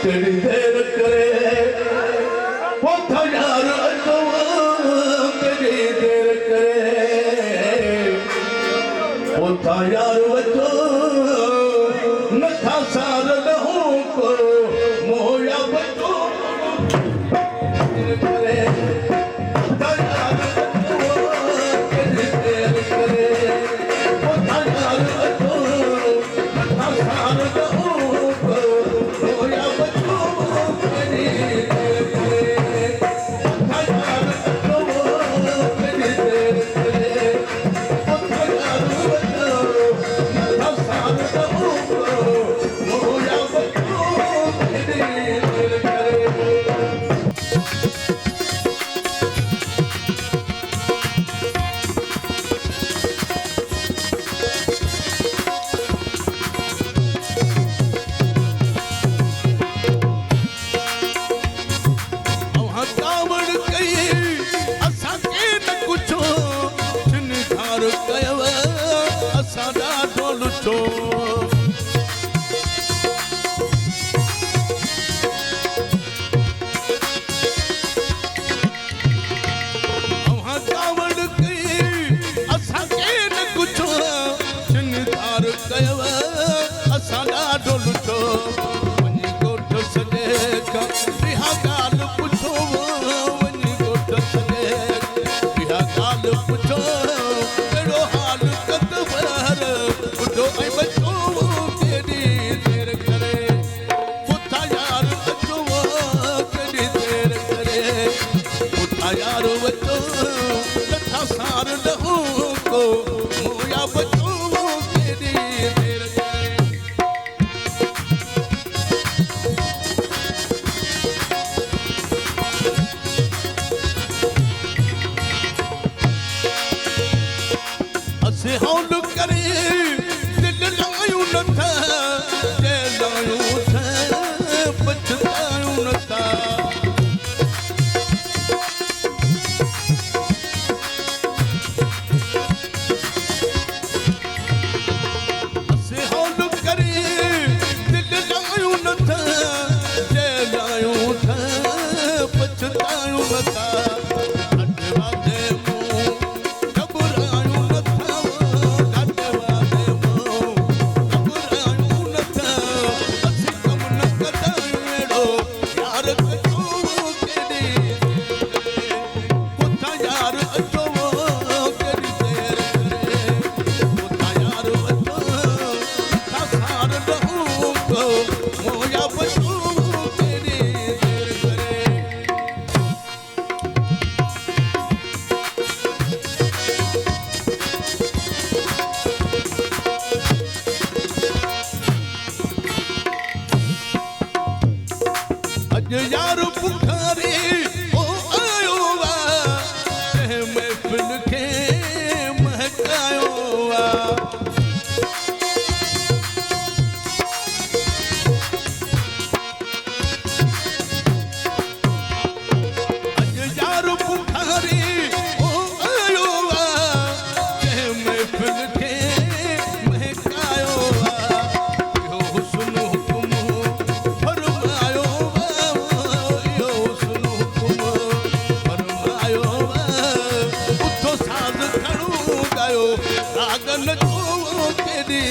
तेरी देर करे पोथा यार अचो तेरी देर करे पोथा यार अचो नथा सार लहू को मोया बचो करे पोथा यार अचो तेरी देर करे पोथा यार अचो नथा सार लहू को मोया बचो तेरी देर करे पोथा यार अचो तेरी देर करे पोथा यार अचो नथा सार लहू को मोया बचो तेरी देर करे अव्हां कावड़ कई असां के न कुछो छिनधार कयव असां ॾाढो लुठो अव्हां कावड़ कई असां के न कुछो छिनधार कयव असां ॾाढो लुठो वञी ॻोठ सॼे खां इहा ॻाल्हि पुछो वञी ॻोठ सॼे इहा ॻाल्हि पुछो कहिड़ो हाल कतवर ॿुधो ऐं बचो केॾी देर करे पुठा यार अचो केॾी देर करे पुठा यार अचो नथा सार लहू को मोया बचो केॾी देर करे असीं हौल करे दिल लायूं नथा जलायूं था पछतायूं नथा असीं हौल करे दिल लायूं नथा जलायूं था पछतायूं नथा अटवादे मूं घबरायूं नथा अटवादे मूं घबरायूं नथा असीं कम न कदायूं अहिड़ो यार कजो केॾी पुठा यार अचो केॾी देर करे पुठा यार अचो नथा सार लहू को मोया बचो केॾी देर करे अॼु यार बुखारी ओ आयो वा कंहिं महफ़िल खे महकायो वा अॼु यार बुखारी ओ आयो वा कंहिं महफ़िल खे महकायो वा इहो हुस्न हुकुम फरमायो वा इहो हुस्न हुकुम फरमायो वा उथो साज़ खणो ॻायो राग नचो केॾी